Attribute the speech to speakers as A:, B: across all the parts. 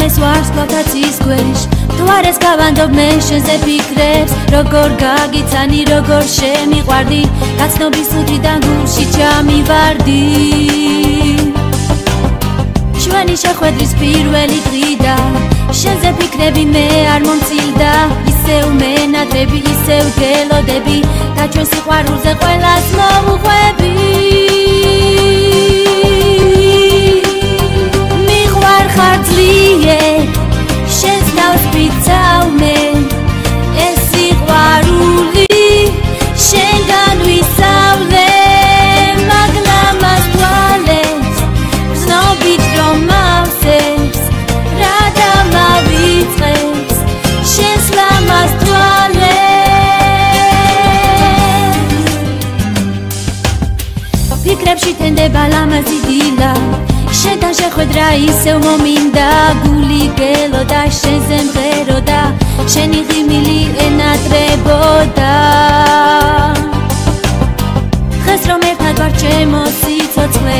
A: მამეს ვარს გვაქაცის ქვეშ თუ არ ეს გავანდობ მე შენზე ფიქრებს როგორ გაგიცანი როგორ შემიყვარდი გაცნობის უთიდან გულში ჩამივარდი ჩვენი შეხვედრის პირველი დღიდან შენზე ფიქრები მე არ მომცილდა ისევ მენატრები ისევ გელოდები და ჩვენ სიყვარულზე ყველას მოვუყვები მიყვარ ხარ ძლიერ შენს თავს ვიცავ მე ეს სიყვარული შენგან ვისავლე მაგლამას თვალებს გრძნობით რომ მავსებს რა დამავიწყებს შენს ლამას თვალებს ფიქრებში თენდება ლამაზი დილა შენთან შეხვედრა ისევ მომინდა გული გელოდა შენზე მღეროდა შენი ღიმილი ენატრებოდა დღეს რომ ერთად ვარ ჩემო სიცოცხლე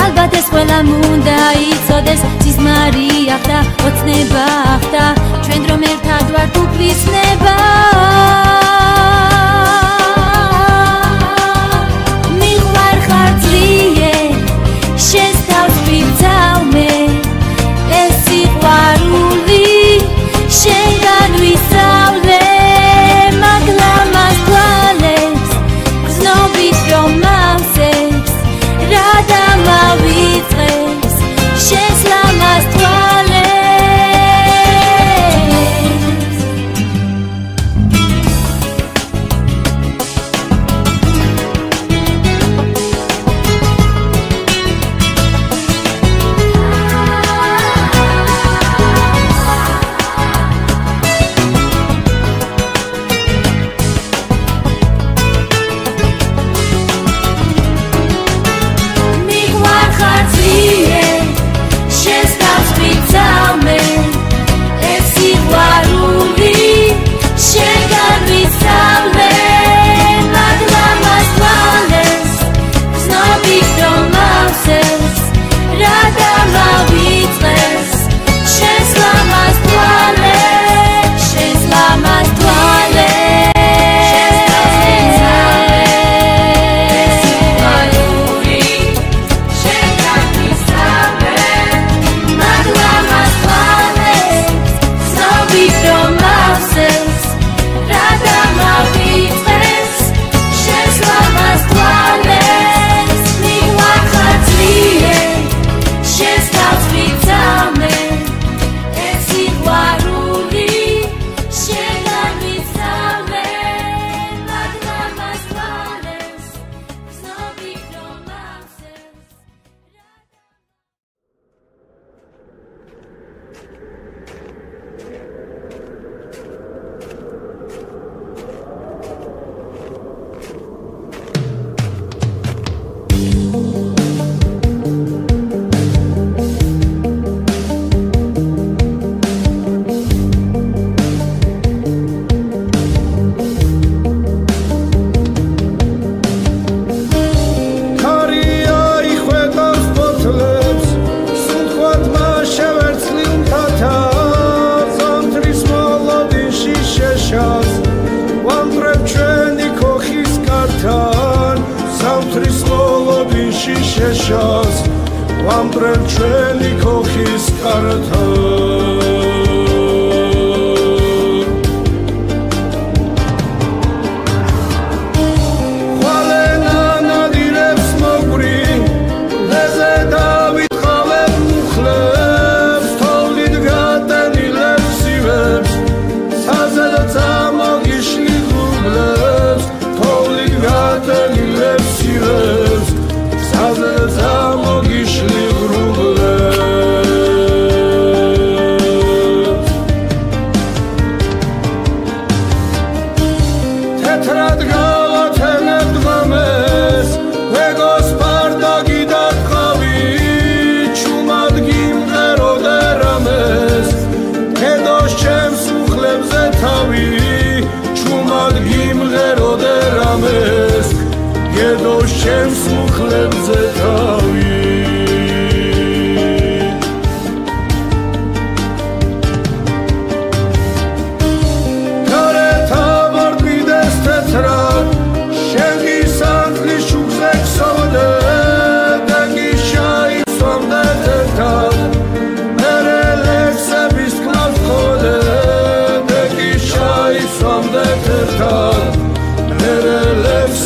A: ალბათ ეს ყველა უნდა იცოდეს სიზმარი ახდა ოცნება ახდა ჩვენ რომ ერთად ვართ უფლისნება მიყვარ ხარ ძლიერ შენს თავს ვიცავ მე ეს სიყვარული შენგან ვისავლე მაგლამას თვალებს გრძნობით რომ მავსებს რა დამავიწყებს შენს ლამას თვალებს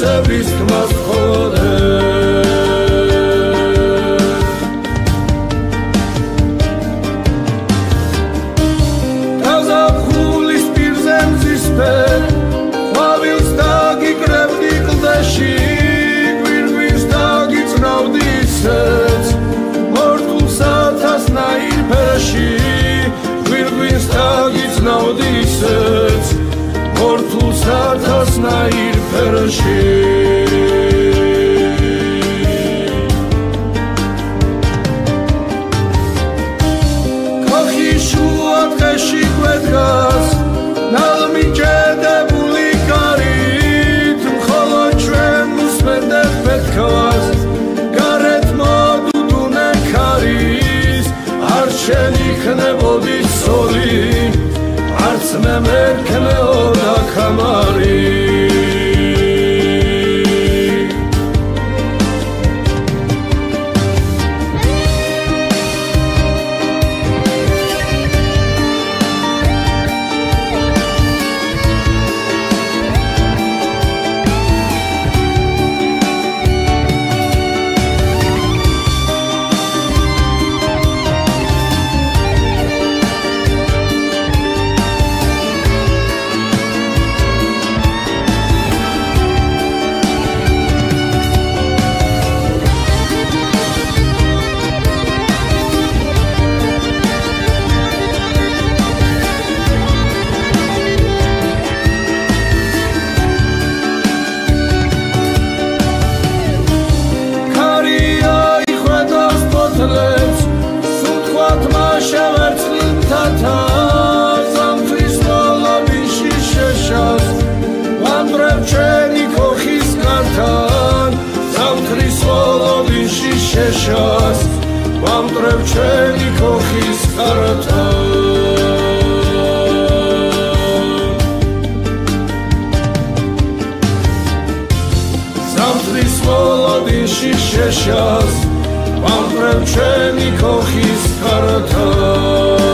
B: სევის თმას ხოლოდე დაზაფხულის პირზე მზისფერ ყვავილს დაგიკრებდი კლდეში გვირგვინს დაგიწნავდი ისეც მორთულსათასნაირ ფერში გვირგვინს დაგიწნავდი ისეც მორთულსათასნაირ ფერში ქოხი შუა დღეში გვედგას ნალმინჯედებული კარით მხოლოდ ჩვენ უსმენდეთ მეთქას გარეთ მოდუდუნე ქარის არ შენ იქნებოდი სოლი არც მე მერქნეოდა ქამარი შეშას ვამტრებ ჩვენი ქოხის ხართან ზამთრის მოლოდინში შეშას ვამტრებ ჩვენი ქოხის ხართან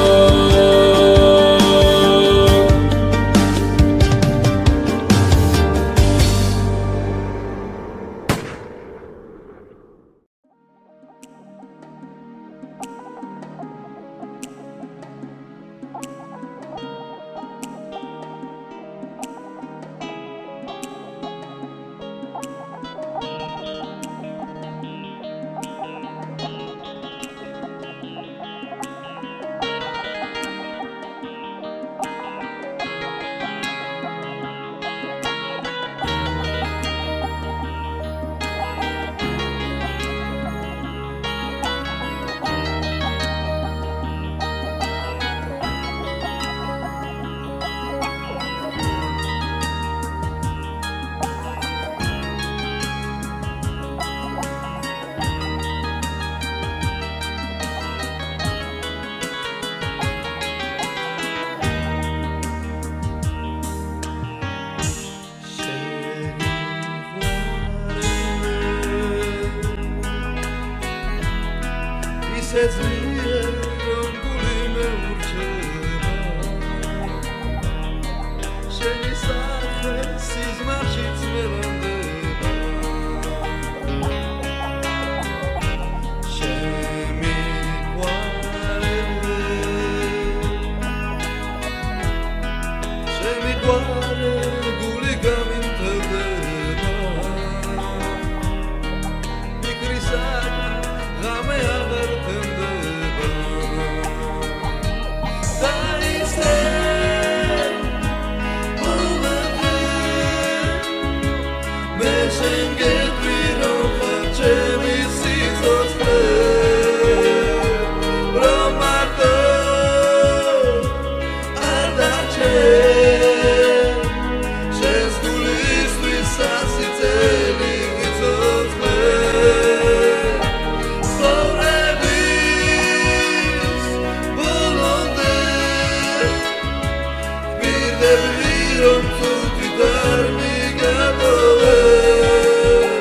C: Devir on tutti darmi gadove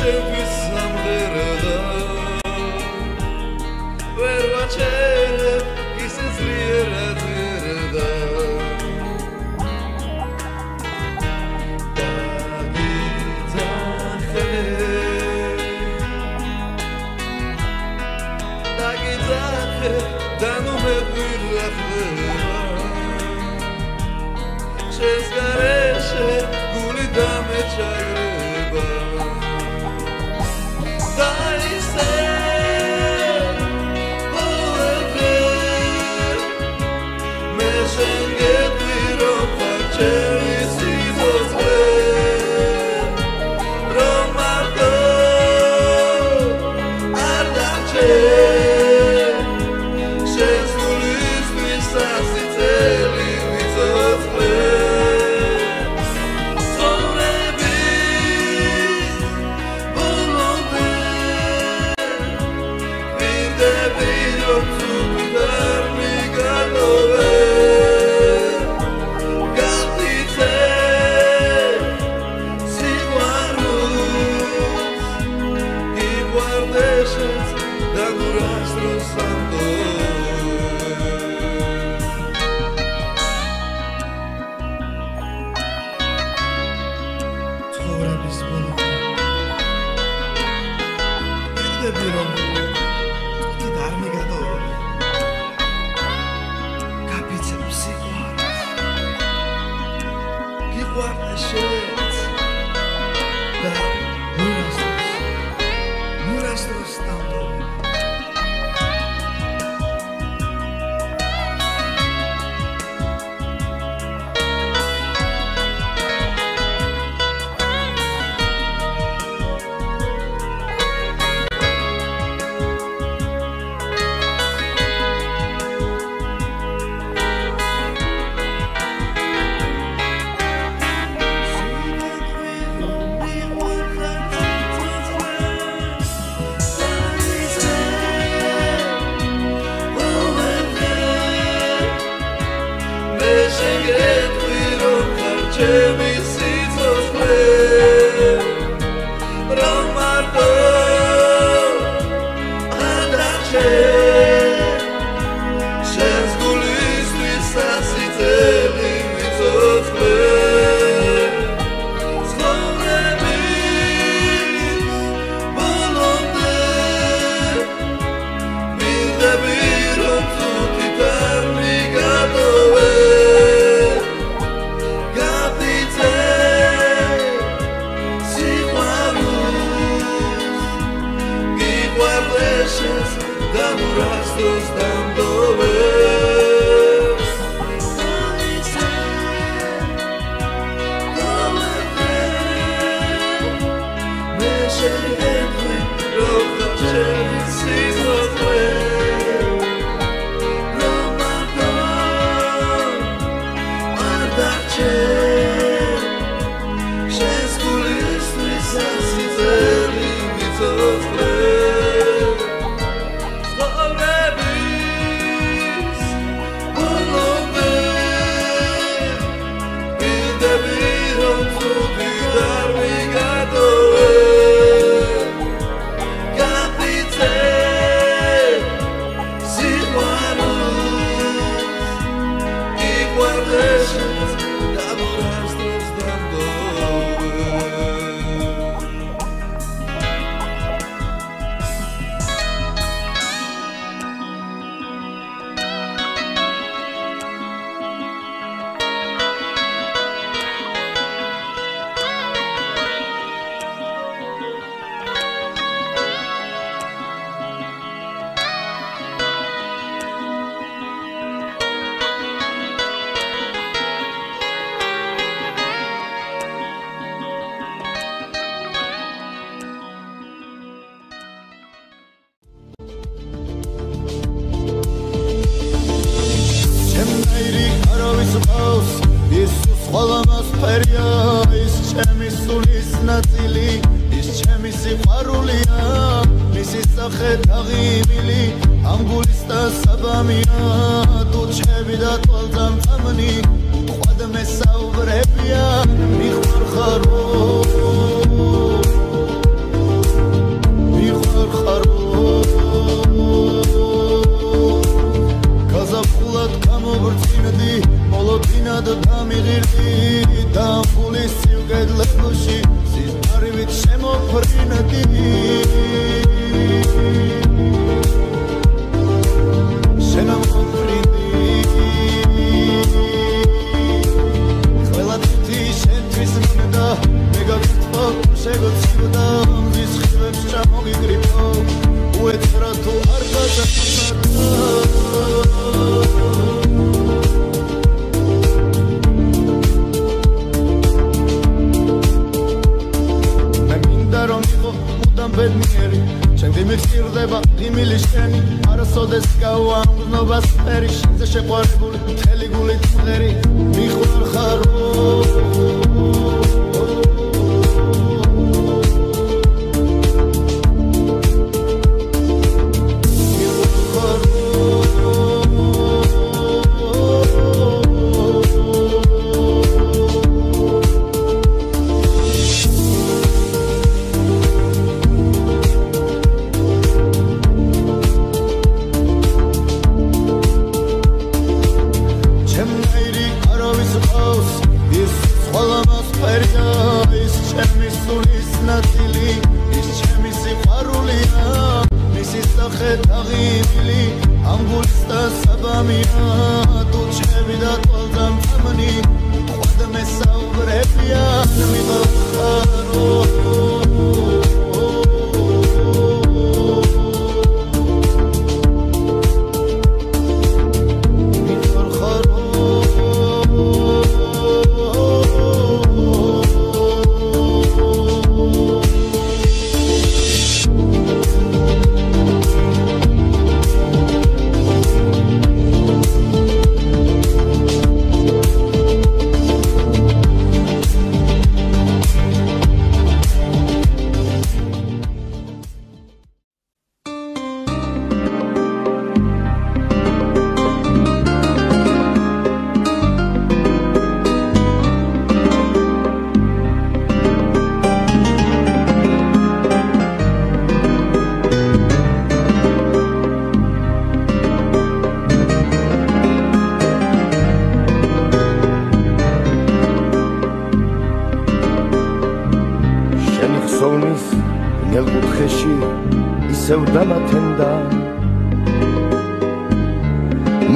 C: შევთვის სამღერა ვერ ვაჩერებ ისე ძლიერად ვერდა დაგიძახე და ნუ მეგვირა ხდება შენს გარეშე გული დამეჩაგრება და ისე ყოველდღე მე შენ გეტყვი რომ ხარ ჩემი სიცოცხლე რომ მარტო არ დარჩენ შენს გულისთვის სასიცელი ვიცოცხლე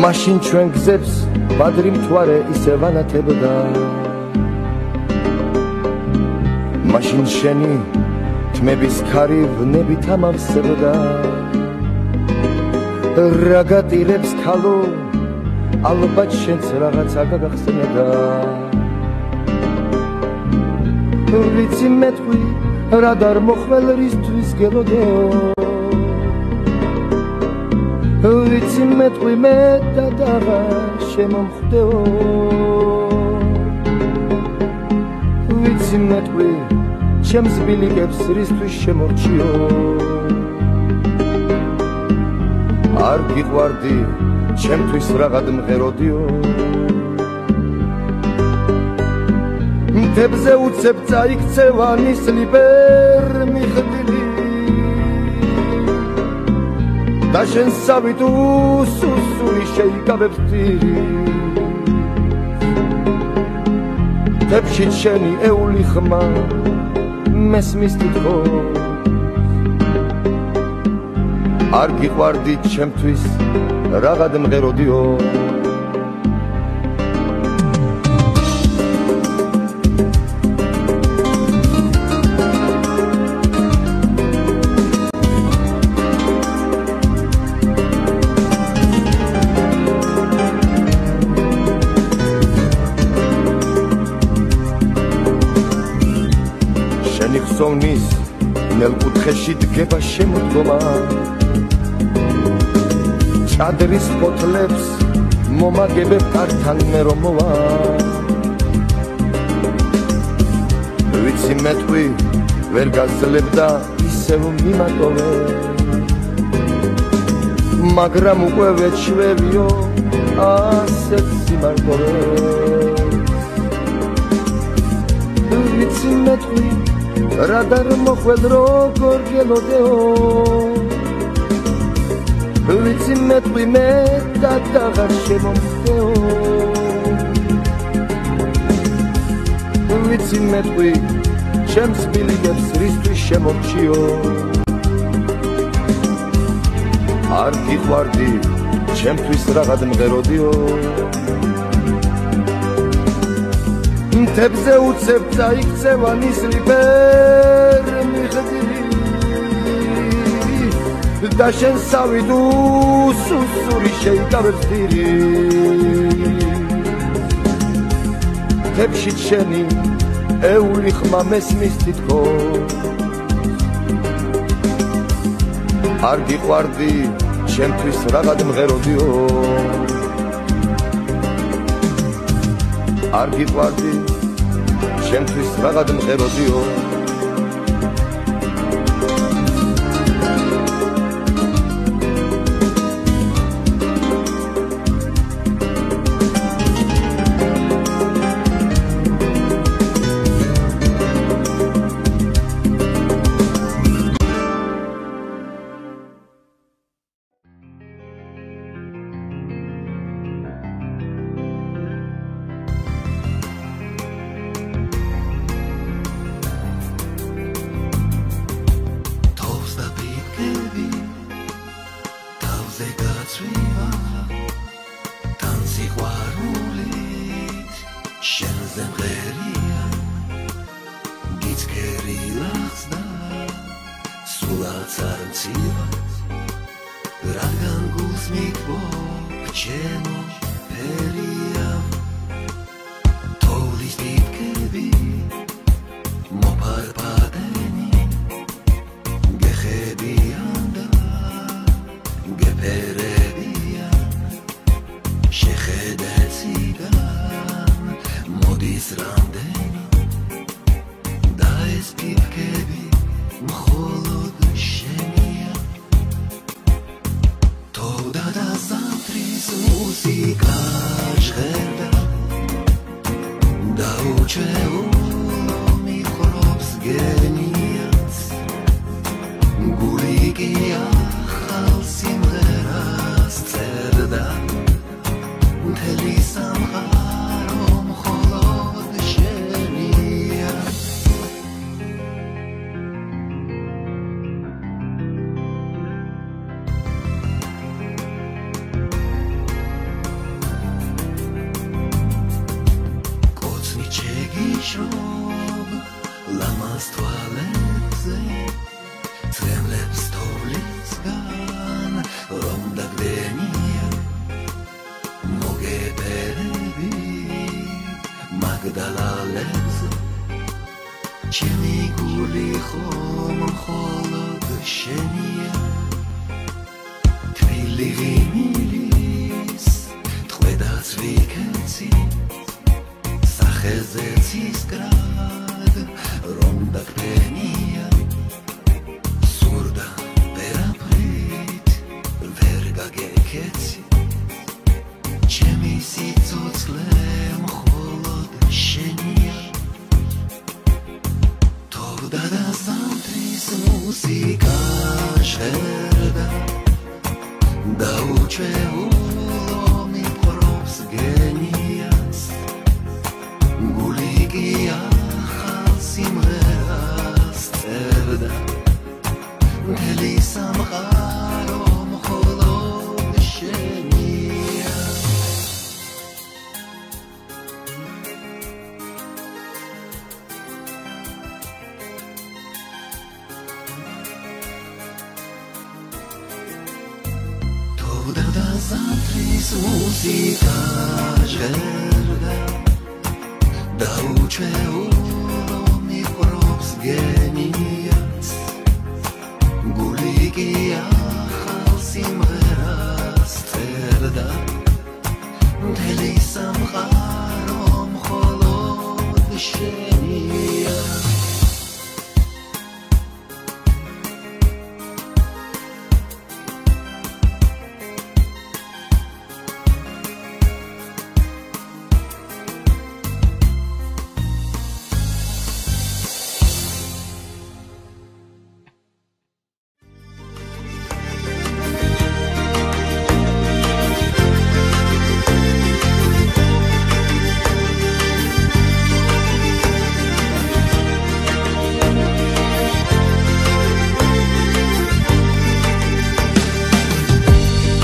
D: მაშინ ჩვენ გზებს ბადრი მთვარე ისევ ანათებდა მაშინ შენი თმების ქარი ვნებით ამავსებდა რა გატირებს ქალო ალბათ შენც რაღაცა გაგახსენებდა ვიცი მეტყვი რა დარ მოხვალ რისთვის გელოდო ვიცი მეტყვი მე დადაღა შემომხვდეო ვიცი მეტყვი ჩემს ბილიკებს რისთვის შემორჩიო არ გიყვარდი ჩემთვის რაღაც მღეროდიო მთებზე უცებ წაიქცევა ნისლიბერ მიხდილი და შენ სავით უსუსული შეიკავებს თირი თებში შენი ეული ხმა მესმის თითქოს არ გიყვარდი ჩემთვის რაღაც მღეროდიო ხსოვნის ნელკუთხეში დგება შემოდგომა ჭადრის ფოთლებს მომაგებებ კართან მე რომ მოვა ვიცი მეტყვი ვერ გასძლებდა ისევ მიმატოვე მაგრამ უკვე ვეჩვევიო ასეთ სიმარტოვე ვიცი მეტყვი რა დარ მოხვალ როგორ გელოდეო ვიცი მეტყვი მე დადაღარ შემომხდეო ვიცი მეტყვი ჩემს ბილიკებს რისთვის შემორჩიო არ გიყვარდი ჩემთვის რაღაც მღეროდიო მთებზე უცებ წაიქცევა ნისლი ვერ მიხდი და შენ სავიდ უსუსური შეიკავებს დირი მთებში შენი ეული ხმა მესმის თითქოს არ გიყვარდი ჩემთვის რაღაც მღეროდიო არ გიყვარდი ჩემთვის რაღაც მღეროდიო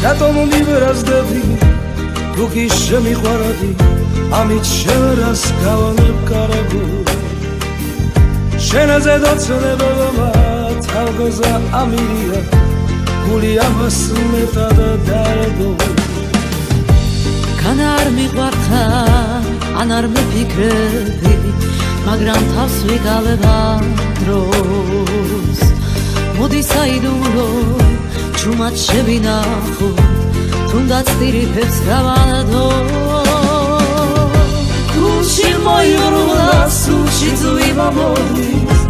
D: რატომ მივერასდები თუ კი შემიყვარადი ამით შენას გავანებ კარებო შენაზე დოცნებობა თავგოზა ამირია გული ამას მეტად დარდო
A: კან არ მიყვარხარ ან არ მიფიქრები მაგრამ თავს ვიგავება დროს მოდი საიდუმლო ჩუმად შევინახო თუნდაც ტირიფებს გავანადო გულში მოიურვლა სულში ძვიმა მოდის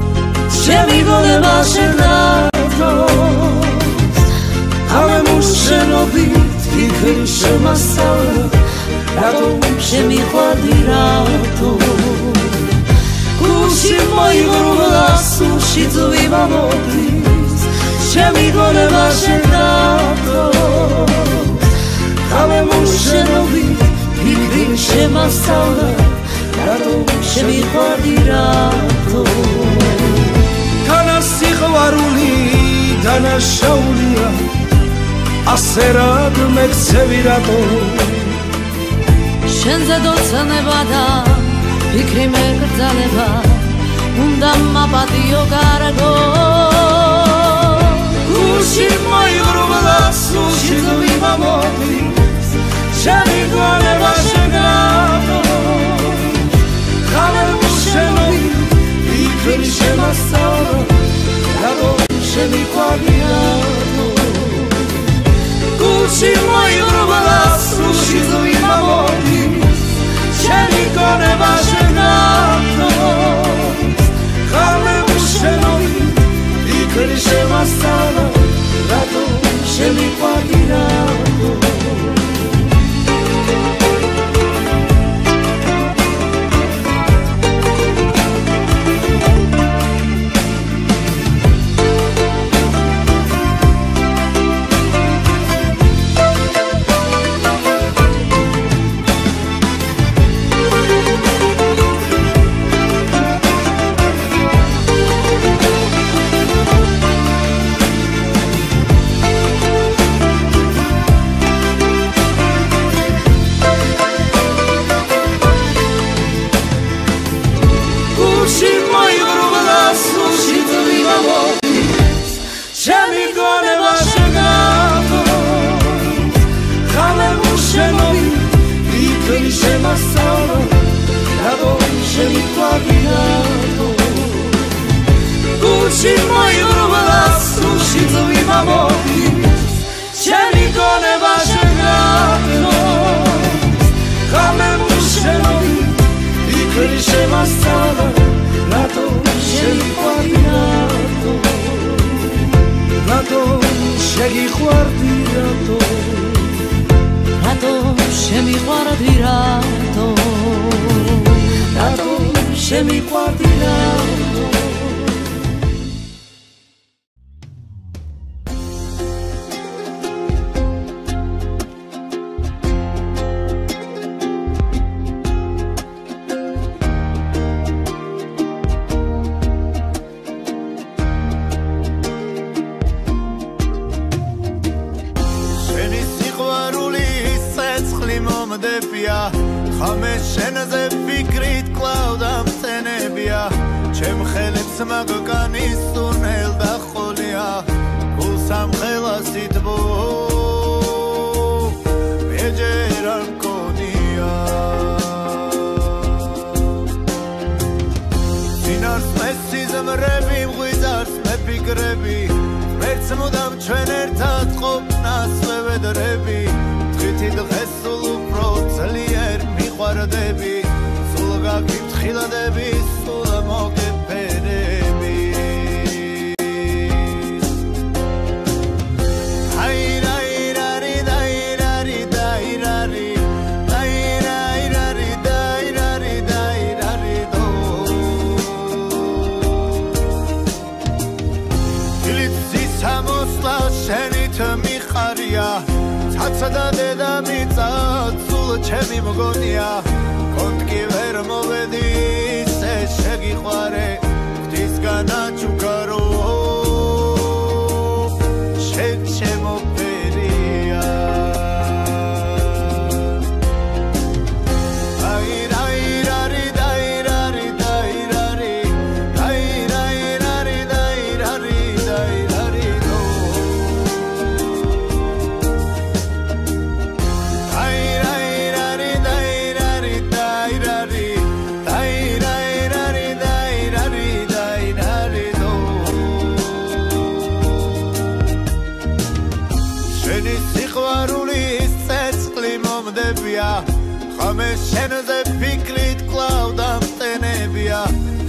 A: შემიგონება შენათოს ამემუშ შენობით იქრი შემასწავლა რატომ შემიყვარდი რატო გულში მოიურვლა სულში ძვიმა მოდის შემიგონება შენათოს ამემუშ შენობით იქრი შემასწავლა რატომ შემიყვარდი რატო
D: თანა სიყვარული დანაშაულია ასე რად მექცევი რატო
A: შენზე დოცნება და ფიქრი მეკრძალება უნდა მაპატიო კარგო
D: გულში მოიურვლა სულში ძვიმა მოდის შემიგონება შენათოს ამემუშ შენობით იქრი შემასწავლა რატომ შემიყვარდი რატო გულში მოიურვლა სულში ძვიმა მოდის შემიგონება შენათოს ამემუშ შენობით იქრი შემასწავლა რატომ შემიყვარდი რატო
C: ჩემი მგონია კონტკი ვერ მოვედი ისე შეგიყვარე ღვთისგან აჩუქარო შენ შემოფერია მოგებია ხამე შენზე ფიქრით კლავდა მტენებია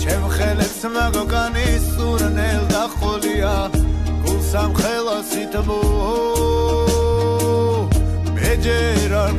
C: ჩემ ხელებს მაგოგანი სურნელ და ხოლია გულსამ ხელასით მეჯერან